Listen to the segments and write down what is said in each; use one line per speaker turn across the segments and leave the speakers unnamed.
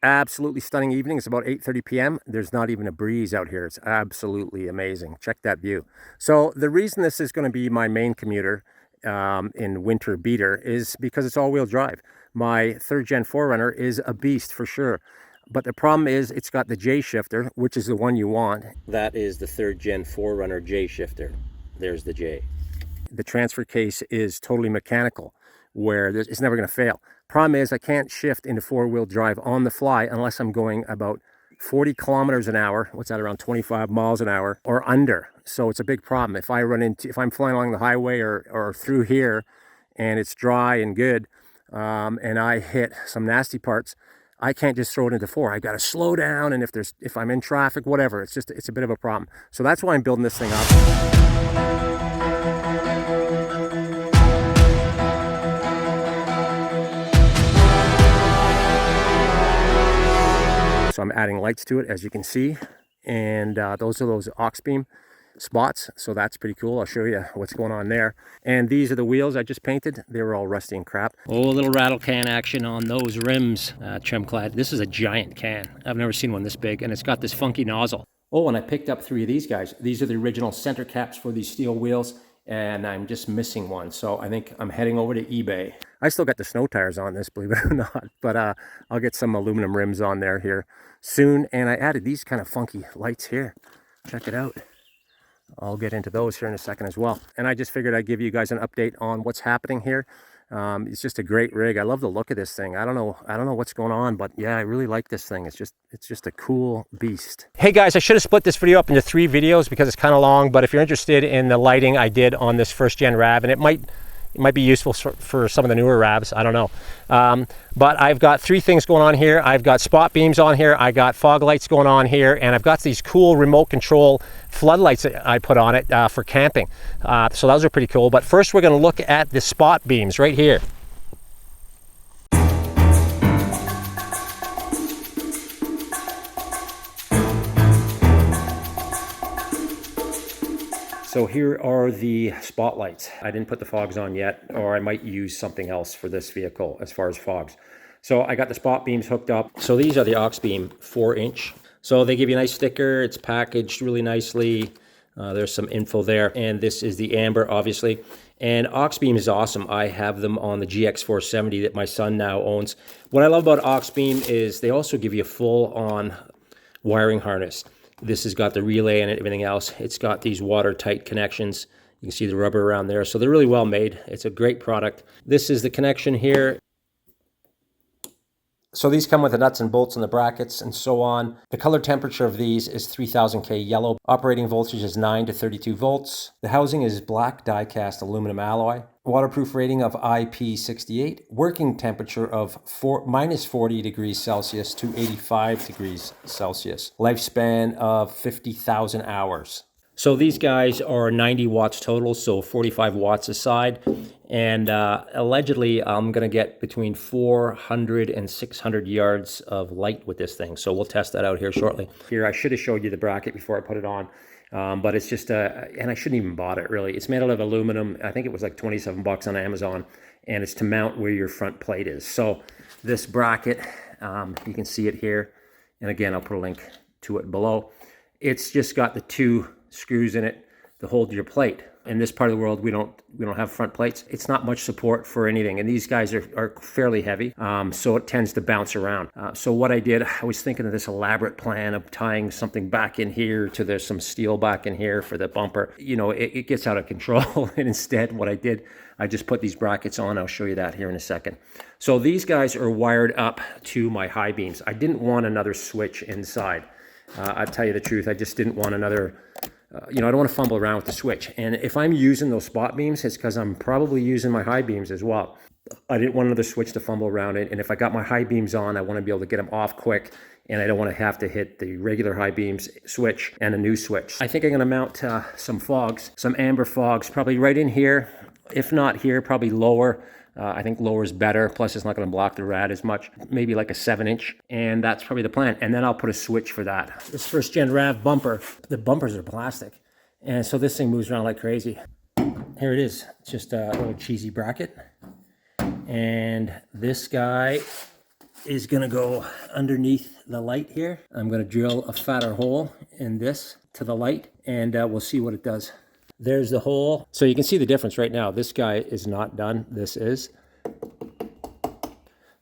absolutely stunning evening. It's about 8:30 p.m. There's not even a breeze out here. It's absolutely amazing. Check that view. So the reason this is going to be my main commuter in winter beater is because it's all-wheel drive. My third gen 4Runner is a beast for sure. But the problem is it's got the J shifter, which is the one you want. That is the third gen 4Runner J shifter. There's the J. The transfer case is totally mechanical, where it's never going to fail. Problem is I can't shift into four-wheel drive on the fly unless I'm going about 40 kilometers an hour. What's that, around 25 miles an hour or under? So it's a big problem. If I'm flying along the highway or through here and it's dry and good, and I hit some nasty parts, I can't just throw it into four. I got to slow down, and if I'm in traffic, whatever, it's a bit of a problem. So that's why I'm building this thing up. So I'm adding lights to it, as you can see, and those are those Auxbeam spots, so that's pretty cool. I'll show you what's going on there. And these are the wheels I just painted. They were all rusty and crap. Oh, a little rattle can action on those rims, trim clad. This is a giant can. I've never seen one this big, and it's got this funky nozzle. Oh, and I picked up 3 of these guys. These are the original center caps for these steel wheels, and I'm just missing one, so I think I'm heading over to eBay. I still got the snow tires on this, believe it or not, but I'll get some aluminum rims on there here soon. And I added these kind of funky lights here. Check it out. I'll get into those here in a second as well. And I just figured I'd give you guys an update on what's happening here. It's just a great rig. I love the look of this thing. I don't know what's going on, but yeah, I really like this thing. It's just a cool beast. Hey guys, I should have split this video up into 3 videos because it's kind of long, but if you're interested in the lighting I did on this first gen RAV, and it might be useful for some of the newer RAVs, I don't know. But I've got 3 things going on here. I've got spot beams on here, I got fog lights going on here, and I've got these cool remote control floodlights that I put on it for camping. So those are pretty cool. But first we're gonna look at the spot beams right here. So here are the spotlights. I didn't put the fogs on yet, or I might use something else for this vehicle as far as fogs. So I got the spot beams hooked up. So these are the Auxbeam 4-inch. So they give you a nice sticker. It's packaged really nicely. There's some info there. And this is the amber, obviously. And Auxbeam is awesome. I have them on the GX470 that my son now owns. What I love about Auxbeam is they also give you a full-on wiring harness. This has got the relay and everything else. It's got these watertight connections. You can see the rubber around there. So they're really well made. It's a great product. This is the connection here. So these come with the nuts and bolts and the brackets and so on. The color temperature of these is 3000 K yellow. Operating voltage is 9 to 32 volts. The housing is black die-cast aluminum alloy. Waterproof rating of IP68. Working temperature of minus 40 degrees Celsius to 85 degrees Celsius. Lifespan of 50,000 hours. So these guys are 90 watts total, so 45 watts a side. And allegedly, I'm going to get between 400 and 600 yards of light with this thing. So we'll test that out here shortly. Here, I should have showed you the bracket before I put it on. But it's just, and I shouldn't even bought it really. It's made out of aluminum. I think it was like 27 bucks on Amazon. And it's to mount where your front plate is. So this bracket, you can see it here. And again, I'll put a link to it below. It's just got the 2 screws in it to hold your plate. In this part of the world, we don't have front plates. It's not much support for anything, and these guys are fairly heavy, so it tends to bounce around. So what I did, I was thinking of this elaborate plan of tying something back in here to there's some steel back in here for the bumper. You know, it gets out of control, and instead what I did, I just put these brackets on. I'll show you that here in a second. So these guys are wired up to my high beams. I didn't want another switch inside. I'll tell you the truth, I just didn't want another... I don't want to fumble around with the switch. And if I'm using those spot beams, it's because I'm probably using my high beams as well. I didn't want another switch to fumble around it. And if I got my high beams on, I want to be able to get them off quick. And I don't want to have to hit the regular high beams switch and a new switch. I think I'm going to mount some fogs, some amber fogs, probably right in here. If not here, probably lower. I think lower is better. Plus, it's not going to block the rad as much. Maybe like a 7-inch. And that's probably the plan. And then I'll put a switch for that. This first gen RAV bumper, the bumpers are plastic. And so this thing moves around like crazy. Here it is. It's just a little cheesy bracket. And this guy is going to go underneath the light here. I'm going to drill a fatter hole in this to the light, and we'll see what it does. There's the hole. So you can see the difference right now. This guy is not done. This is.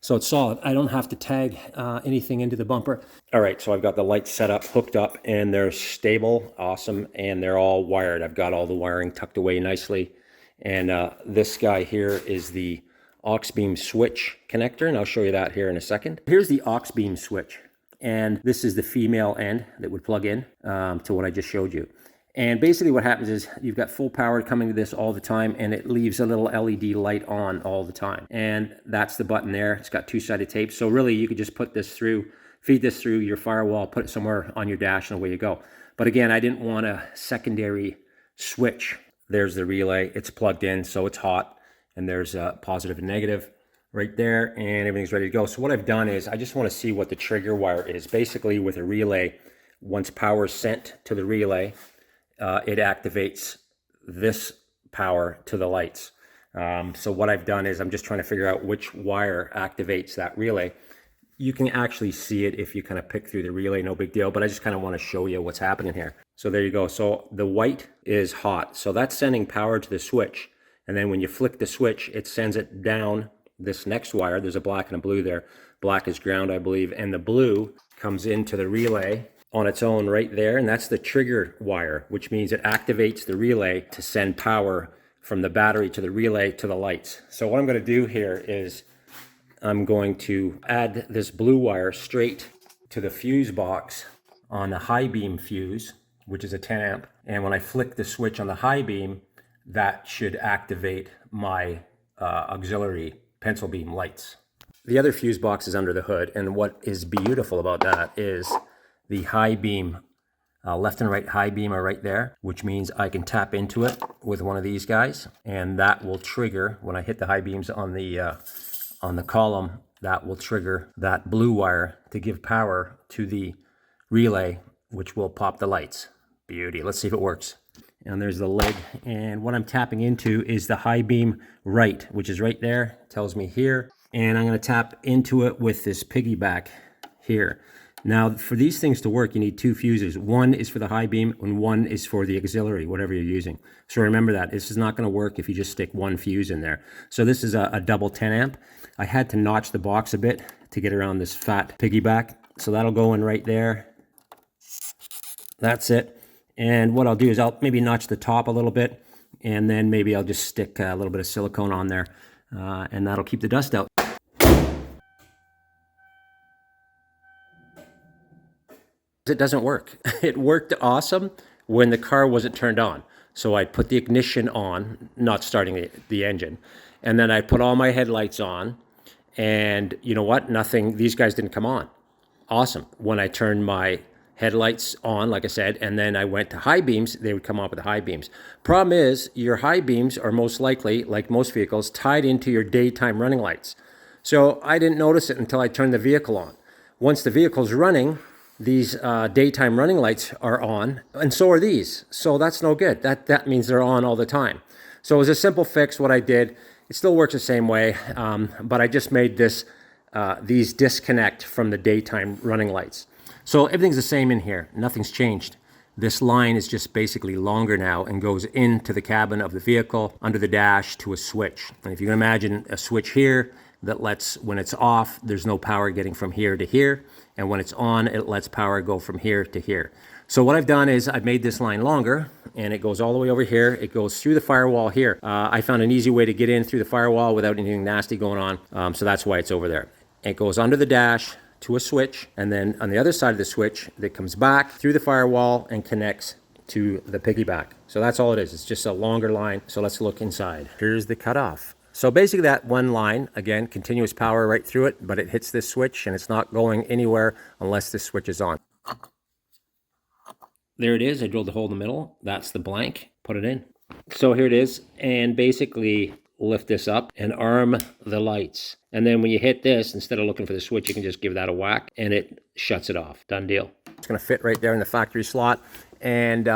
So it's solid. I don't have to tag anything into the bumper. All right, so I've got the lights set up, hooked up, and they're stable, awesome, and they're all wired. I've got all the wiring tucked away nicely. And this guy here is the Auxbeam switch connector, and I'll show you that here in a second. Here's the Auxbeam switch, and this is the female end that would plug in to what I just showed you. And basically what happens is you've got full power coming to this all the time, and it leaves a little LED light on all the time. And that's the button there. It's got two-sided tape. So really you could just put this through, feed this through your firewall, put it somewhere on your dash, and away you go. But again, I didn't want a secondary switch. There's the relay. It's plugged in, so it's hot. And there's a positive and negative right there, and everything's ready to go. So what I've done is I just want to see what the trigger wire is. Basically with a relay, once power is sent to the relay, it activates this power to the lights. So what I've done is I'm just trying to figure out which wire activates that relay. You can actually see it if you kind of pick through the relay, no big deal, but I just kind of want to show you what's happening here. So there you go. So the white is hot. So that's sending power to the switch. And then when you flick the switch, it sends it down this next wire. There's a black and a blue there. Black is ground, I believe, and the blue comes into the relay on its own right there, and that's the trigger wire, which means it activates the relay to send power from the battery to the relay to the lights. So what I'm going to do here is I'm going to add this blue wire straight to the fuse box on the high beam fuse, which is a 10 amp. And when I flick the switch on the high beam, that should activate my auxiliary pencil beam lights. The other fuse box is under the hood, and what is beautiful about that is the high beam, left and right high beam are right there, which means I can tap into it with one of these guys, and that will trigger, when I hit the high beams on the column, that will trigger that blue wire to give power to the relay, which will pop the lights. Beauty. Let's see if it works. And there's the lid, and what I'm tapping into is the high beam right, which is right there, tells me here, and I'm going to tap into it with this piggyback here. Now, for these things to work, you need two fuses. One is for the high beam, and one is for the auxiliary, whatever you're using. So remember that. This is not going to work if you just stick one fuse in there. So this is a double 10 amp. I had to notch the box a bit to get around this fat piggyback. So that'll go in right there. That's it. And what I'll do is I'll maybe notch the top a little bit, and then maybe I'll just stick a little bit of silicone on there, and that'll keep the dust out. It doesn't work. It worked awesome when the car wasn't turned on. So I put the ignition on, not starting the engine, and then I put all my headlights on, and you know what? Nothing, these guys didn't come on. Awesome. When I turned my headlights on, like I said, and then I went to high beams, they would come on with the high beams. Problem is, your high beams are most likely, like most vehicles, tied into your daytime running lights. So I didn't notice it until I turned the vehicle on. Once the vehicle's running, these daytime running lights are on, and so are these. So that's no good. That means they're on all the time. So it was a simple fix, what I did. It still works the same way, but I just made these disconnect from the daytime running lights. So everything's the same in here. Nothing's changed. This line is just basically longer now and goes into the cabin of the vehicle, under the dash, to a switch. And if you can imagine a switch here that lets, when it's off, there's no power getting from here to here. And when it's on, it lets power go from here to here. So what I've done is I've made this line longer, and it goes all the way over here. It goes through the firewall here. I found an easy way to get in through the firewall without anything nasty going on. So that's why it's over there. It goes under the dash to a switch, and then on the other side of the switch, that comes back through the firewall and connects to the piggyback. So that's all it is. It's just a longer line. So let's look inside. Here's the cutoff. So basically that one line, again, continuous power right through it, but it hits this switch and it's not going anywhere unless this switch is on. There it is. I drilled the hole in the middle. That's the blank. Put it in. So here it is. And basically lift this up and arm the lights. And then when you hit this, instead of looking for the switch, you can just give that a whack and it shuts it off. Done deal. It's going to fit right there in the factory slot. And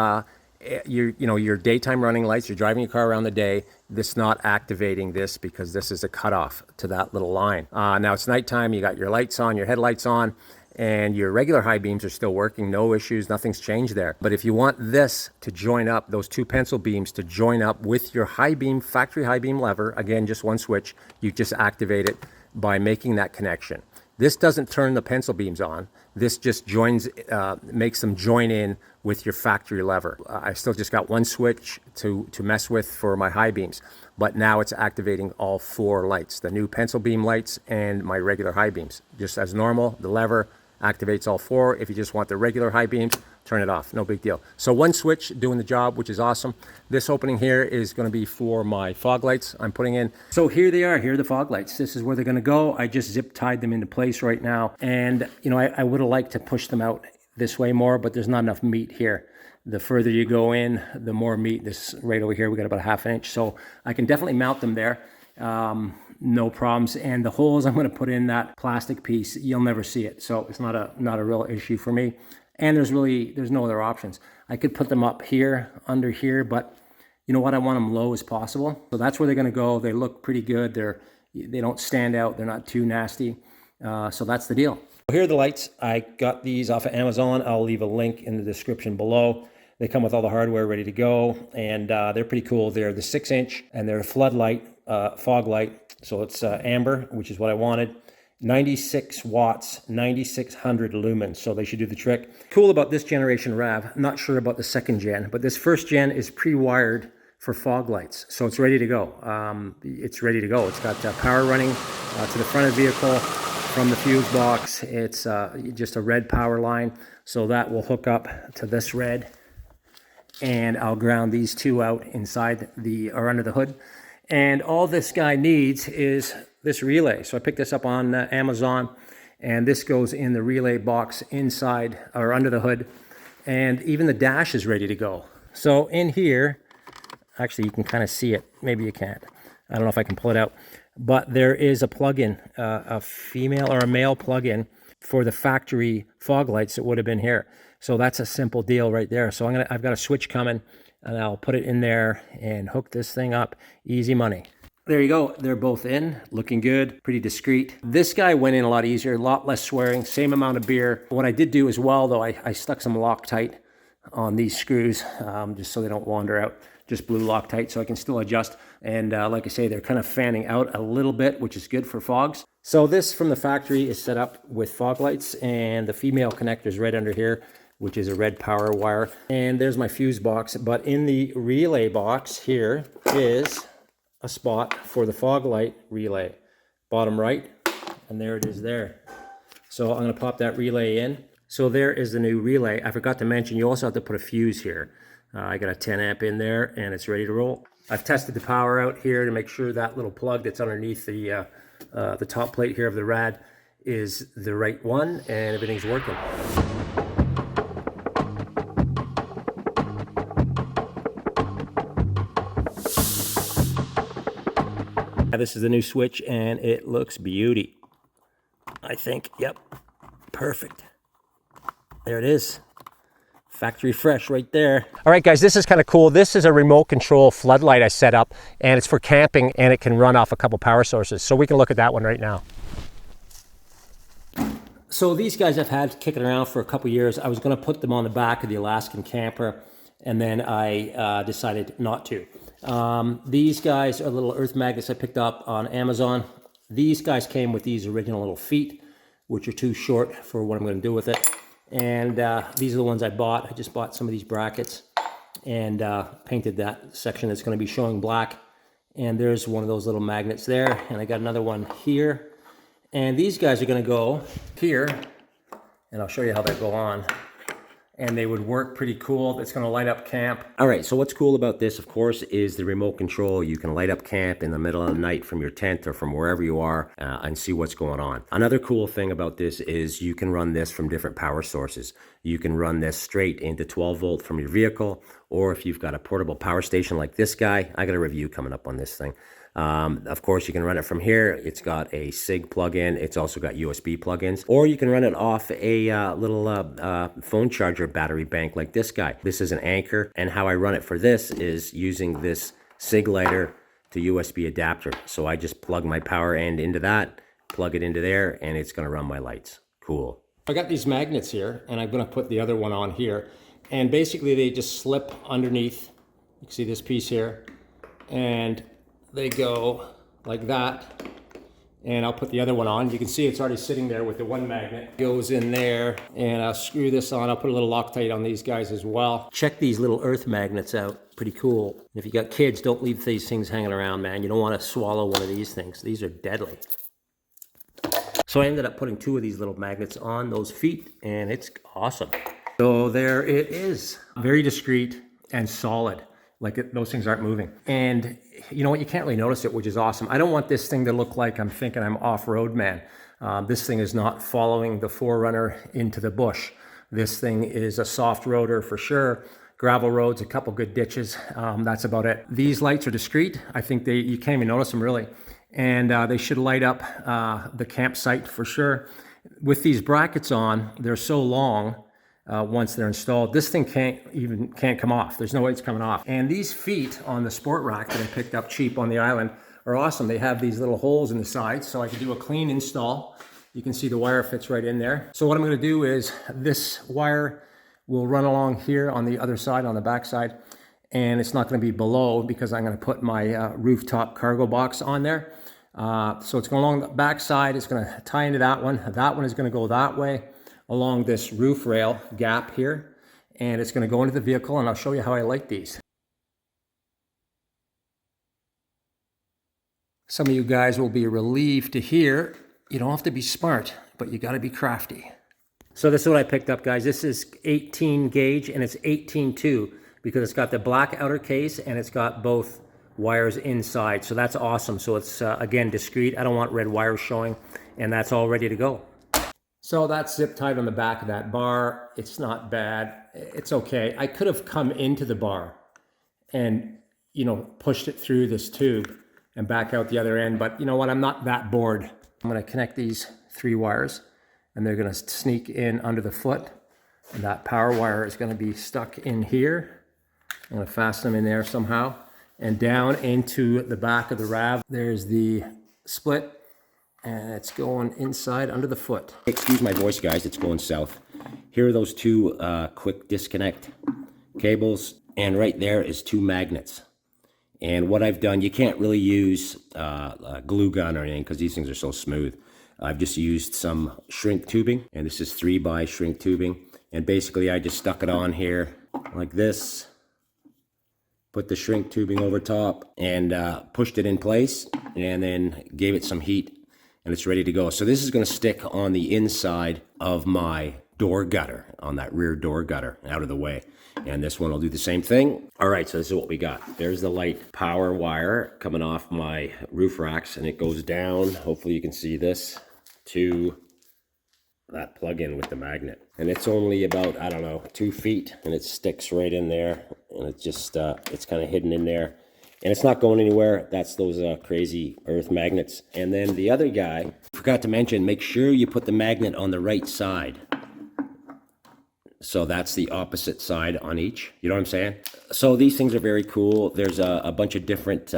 your daytime running lights, you're driving your car around the day, this not activating this because this is a cutoff to that little line. Now it's nighttime, you got your lights on, your headlights on, and your regular high beams are still working, no issues, nothing's changed there. But if you want this to join up, those two pencil beams to join up with your high beam, factory high beam lever, again, just one switch, you just activate it by making that connection. This doesn't turn the pencil beams on. This just joins, makes them join in with your factory lever. I still just got one switch to mess with for my high beams, but now it's activating all four lights, the new pencil beam lights and my regular high beams. Just as normal, the lever activates all four. If you just want the regular high beams, turn it off, no big deal. So one switch doing the job, which is awesome. This opening here is gonna be for my fog lights I'm putting in. So here they are, here are the fog lights. This is where they're gonna go. I just zip tied them into place right now. And I would have liked to push them out this way more, but there's not enough meat here. The further you go in, the more meat. This right over here, we got about a ½ inch. So I can definitely mount them there. No problems. And the holes I'm going to put in that plastic piece, you'll never see it. So it's not a real issue for me. And there's no other options. I could put them up here, under here, but you know what? I want them low as possible. So that's where they're going to go. They look pretty good. They don't stand out. They're not too nasty. So that's the deal. Here are the lights. I got these off of Amazon. I'll leave a link in the description below. They come with all the hardware ready to go, and they're pretty cool. They're the 6-inch, and they're a floodlight, fog light. So it's amber, which is what I wanted. 96 watts, 9600 lumens, so they should do the trick. Cool about this generation RAV, not sure about the second gen, but this first gen is pre-wired for fog lights, so it's ready to go. It's ready to go. It's got power running to the front of the vehicle from the fuse box. It's just a red power line, so that will hook up to this red, and I'll ground these two out inside or under the hood. And all this guy needs is this relay. So I picked this up on Amazon, and this goes in the relay box inside or under the hood. And even the dash is ready to go. So in here, actually you can kind of see it. Maybe you can't. I don't know if I can pull it out. But there is a plug-in, a female or a male plug-in for the factory fog lights that would have been here. So that's a simple deal right there. So I've got a switch coming, and I'll put it in there and hook this thing up. Easy money. There you go. They're both in, looking good, pretty discreet. This guy went in a lot easier, a lot less swearing, same amount of beer. What I did do as well, though, I stuck some Loctite on these screws just so they don't wander out. Just blue Loctite so I can still adjust. And like I say, they're kind of fanning out a little bit, which is good for fogs. So this from the factory is set up with fog lights, and the female connector is right under here, which is a red power wire. And there's my fuse box. But in the relay box here is a spot for the fog light relay. Bottom right, and there it is there. So I'm going to pop that relay in. So there is the new relay. I forgot to mention, you also have to put a fuse here. I got a 10 amp in there, and it's ready to roll. I've tested the power out here to make sure that little plug that's underneath the top plate here of the rad is the right one, and everything's working. This is the new switch, and it looks beauty. I think, yep, perfect. There it is. Factory fresh right there. All right, guys, this is kind of cool. This is a remote control floodlight I set up, and it's for camping, and it can run off a couple power sources. So we can look at that one right now. So these guys I've had kicking around for a couple years. I was going to put them on the back of the Alaskan camper, and then I decided not to. These guys are little earth magnets I picked up on Amazon. These guys came with these original little feet, which are too short for what I'm going to do with it. And these are the ones I bought. I just bought some of these brackets and painted that section that's going to be showing black. And there's one of those little magnets there. And I got another one here. And these guys are going to go here. And I'll show you how they go on. And they would work pretty cool. It's going to light up camp. All right, so what's cool about this, of course, is the remote control. You can light up camp in the middle of the night from your tent or from wherever you are and see what's going on. Another cool thing about this is you can run this from different power sources. You can run this straight into 12 volt from your vehicle, or if you've got a portable power station like this guy, I got a review coming up on this thing. Of course, you can run it from here. It's got a SIG plug-in. It's also got USB plug-ins. Or you can run it off a little phone charger battery bank like this guy. This is an Anchor, and how I run it for this is using this SIG lighter to USB adapter. So I just plug my power end into that, plug it into there, and it's gonna run my lights. Cool. I got these magnets here, and I'm gonna put the other one on here. And basically they just slip underneath. You can see this piece here, and they go like that. And I'll put the other one on. You can see it's already sitting there with the one magnet. Goes in there, and I'll screw this on. I'll put a little Loctite on these guys as well. Check these little earth magnets out. Pretty cool. If you got kids, don't leave these things hanging around, man. You don't want to swallow one of these things. These are deadly. So I ended up putting 2 of these little magnets on those feet, and it's awesome. So there it is. Very discreet and solid. Like those things aren't moving. And you know what? You can't really notice it, which is awesome. I don't want this thing to look like I'm thinking I'm off-road man. This thing is not following the Forerunner into the bush. This thing is a soft roader for sure. Gravel roads, a couple good ditches. That's about it. These lights are discreet. I think you can't even notice them really. And they should light up the campsite for sure. With these brackets on, they're so long. Once they're installed, this thing can't come off. There's no way it's coming off. And these feet on the sport rack that I picked up cheap on the island are awesome. They have these little holes in the sides, so I can do a clean install. You can see the wire fits right in there. So what I'm going to do is this wire will run along here on the other side, on the back side, and it's not going to be below because I'm going to put my rooftop cargo box on there. So it's going along the back side. It's going to tie into that one. That one is going to go that way along this roof rail gap here, and it's going to go into the vehicle, and I'll show you how I light these. Some of you guys will be relieved to hear you don't have to be smart, but you got to be crafty. So this is what I picked up, guys. This is 18 gauge, and it's 18.2 because it's got the black outer case and it's got both wires inside. So that's awesome. So it's again discreet. I don't want red wires showing, and that's all ready to go. So that's zip tied on the back of that bar. It's not bad. It's okay. I could have come into the bar and, you know, pushed it through this tube and back out the other end. But you know what? I'm not that bored. I'm going to connect these 3 wires, and they're going to sneak in under the foot. And that power wire is going to be stuck in here. I'm going to fasten them in there somehow. And down into the back of the RAV. There's the split. And it's going inside under the foot. Excuse my voice, guys. It's going south. Here are those 2 quick disconnect cables. And right there is 2 magnets. And what I've done, you can't really use a glue gun or anything because these things are so smooth. I've just used some shrink tubing. And this is 3x shrink tubing. And basically, I just stuck it on here like this. Put the shrink tubing over top and pushed it in place. And then gave it some heat. And it's ready to go. So this is going to stick on the inside of my door gutter, on that rear door gutter, out of the way. And this one will do the same thing. All right, so this is what we got. There's the light power wire coming off my roof racks, and it goes down, hopefully you can see this, to that plug-in with the magnet. And it's only about, I don't know, 2 feet, and it sticks right in there. And it's just, it's kind of hidden in there. And it's not going anywhere. That's those crazy earth magnets. And then the other guy, forgot to mention, make sure you put the magnet on the right side. So that's the opposite side on each. You know what I'm saying? So these things are very cool. There's a bunch of different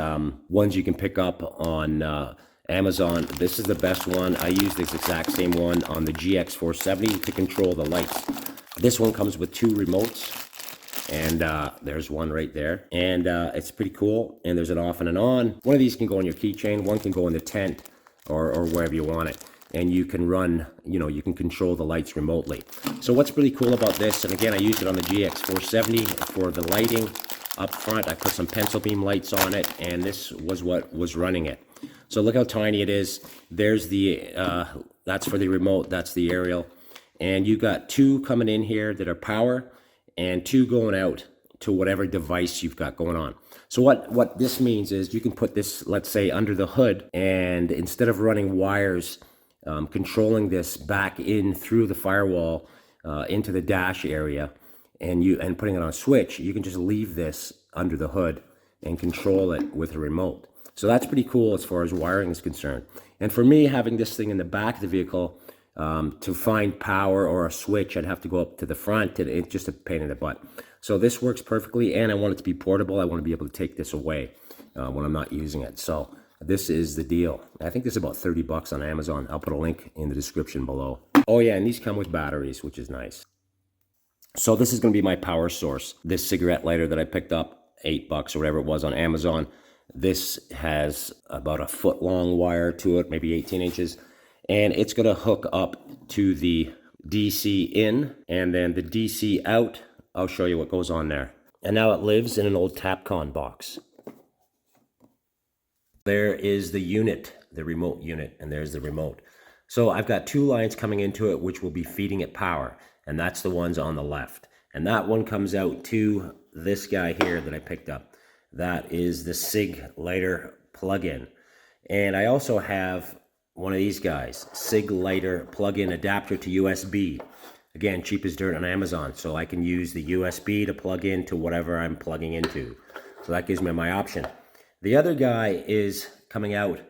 ones you can pick up on Amazon. This is the best one. I use this exact same one on the GX470 to control the lights. This one comes with 2 remotes. And there's one right there. And it's pretty cool. And there's an off and an on. One of these can go on your keychain. One can go in the tent or wherever you want it. And you can run, you know, you can control the lights remotely. So what's really cool about this, and again, I used it on the GX470 for the lighting up front. I put some pencil beam lights on it, and this was what was running it. So look how tiny it is. There's the, that's for the remote. That's the aerial. And you got 2 coming in here that are power, and 2 going out to whatever device you've got going on. So what this means is you can put this, let's say, under the hood, and instead of running wires, controlling this back in through the firewall into the dash area, and putting it on a switch, you can just leave this under the hood and control it with a remote. So that's pretty cool as far as wiring is concerned. And for me, having this thing in the back of the vehicle, to find power or a switch, I'd have to go up to the front, and it's just a pain in the butt. So this works perfectly, and I want it to be portable. I want to be able to take this away when I'm not using it. So this is the deal. I think this is about 30 bucks on Amazon. I'll put a link in the description below. Oh yeah, and these come with batteries, which is nice. So this is going to be my power source. This cigarette lighter that I picked up, 8 bucks or whatever it was on Amazon. This has about a foot long wire to it, maybe 18 inches. And it's going to hook up to the DC in, and then the DC out. I'll show you what goes on there. And now it lives in an old Tapcon box. There is the unit, the remote unit, and there's the remote. So I've got 2 lines coming into it, which will be feeding it power, and that's the ones on the left. And that one comes out to this guy here that I picked up. That is the SIG lighter plug-in. And I also have one of these guys, SIG lighter plug-in adapter to USB. Again, cheap as dirt on Amazon, so I can use the USB to plug into whatever I'm plugging into. So that gives me my option. The other guy is coming out,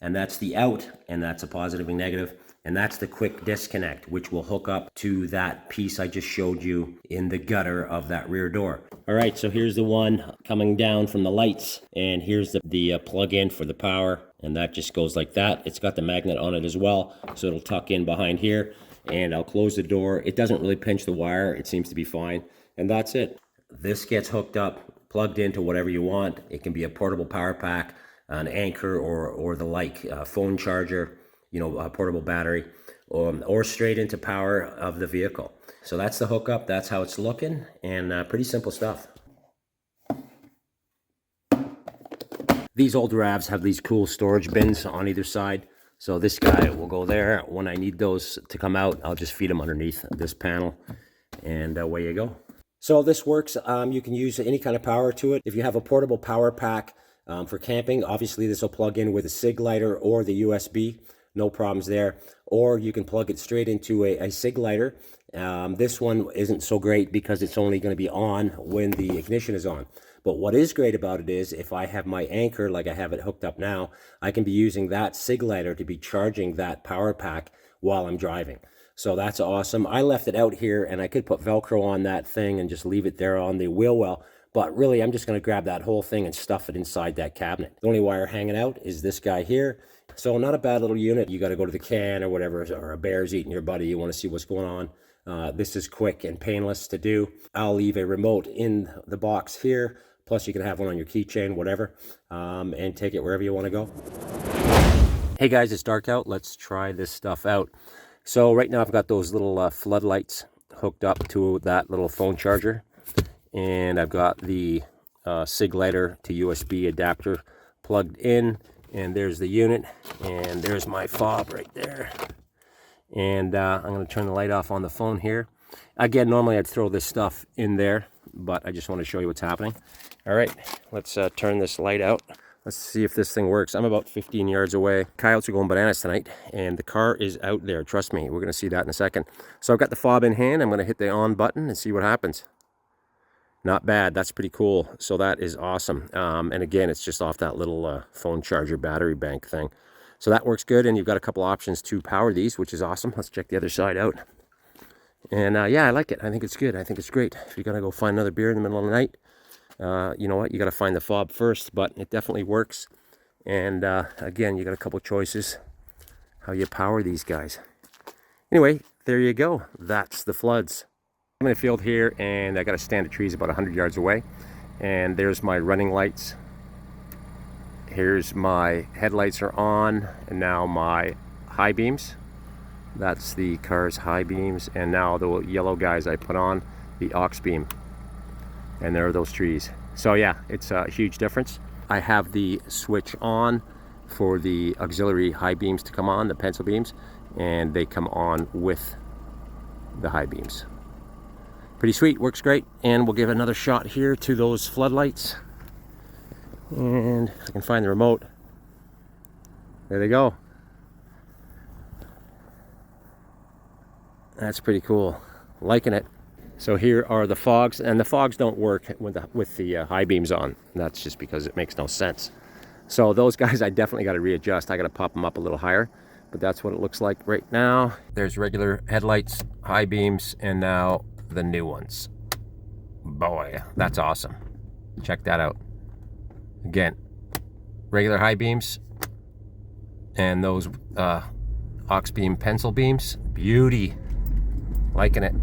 and that's the out, and that's a positive and negative, and that's the quick disconnect, which will hook up to that piece I just showed you in the gutter of that rear door. All right, so here's the one coming down from the lights, and here's the plug-in for the power, and that just goes like that. It's got the magnet on it as well, so it'll tuck in behind here, and I'll close the door. It doesn't really pinch the wire. It seems to be fine, and that's it. This gets hooked up, plugged into whatever you want. It can be a portable power pack, an anchor, or the like, a phone charger, you know, a portable battery, or straight into power of the vehicle. So that's the hookup. That's how it's looking, and pretty simple stuff. These old RAVs have these cool storage bins on either side. So this guy will go there. When I need those to come out, I'll just feed them underneath this panel, and away you go. So this works. You can use any kind of power to it. If you have a portable power pack for camping, obviously this will plug in with a SIG lighter or the USB. No problems there. Or you can plug it straight into a SIG lighter. This one isn't so great because it's only going to be on when the ignition is on. But what is great about it is if I have my anchor, like I have it hooked up now, I can be using that SIG lighter to be charging that power pack while I'm driving. So that's awesome. I left it out here, and I could put Velcro on that thing and just leave it there on the wheel well. But really, I'm just going to grab that whole thing and stuff it inside that cabinet. The only wire hanging out is this guy here. So not a bad little unit. You got to go to the can or whatever, or a bear's eating your buddy. You want to see what's going on. This is quick and painless to do. I'll leave a remote in the box here. Plus, you can have one on your keychain, whatever, and take it wherever you want to go. Hey guys, it's dark out. Let's try this stuff out. So right now I've got those little floodlights hooked up to that little phone charger. And I've got the SIG lighter to USB adapter plugged in. And there's the unit. And there's my fob right there. And I'm going to turn the light off on the phone here. Again, normally I'd throw this stuff in there, but I just want to show you what's happening. All right, let's turn this light out. Let's see if this thing works. I'm about 15 yards away. Coyotes are going bananas tonight, and the car is out there. Trust me, we're going to see that in a second. So I've got the fob in hand. I'm going to hit the on button and see what happens. Not bad. That's pretty cool. So that is awesome. And again, it's just off that little phone charger battery bank thing. So that works good, and you've got a couple options to power these, which is awesome. Let's check the other side out. And yeah, I like it. I think it's good. I think it's great. If you're going to go find another beer in the middle of the night, you know what? You got to find the fob first, but it definitely works. And again, you got a couple choices how you power these guys. Anyway, there you go. That's the floods. I'm in a field here, and I got a stand of trees about 100 yards away. And there's my running lights. Here's my headlights are on, and now my high beams. That's the car's high beams, and now the yellow guys I put on, the Auxbeam. And there are those trees. So yeah, it's a huge difference. I have the switch on for the auxiliary high beams to come on, the pencil beams, and they come on with the high beams. Pretty sweet, works great. And we'll give another shot here to those floodlights. And if I can find the remote, there they go. That's pretty cool, liking it. So here are the fogs, and the fogs don't work with the high beams on. That's just because it makes no sense. So those guys I definitely got to readjust. I got to pop them up a little higher, but that's what it looks like right now. There's regular headlights, high beams, and now the new ones. Boy, that's awesome. Check that out. Again, regular high beams and those Auxbeam pencil beams. Beauty. Liking it.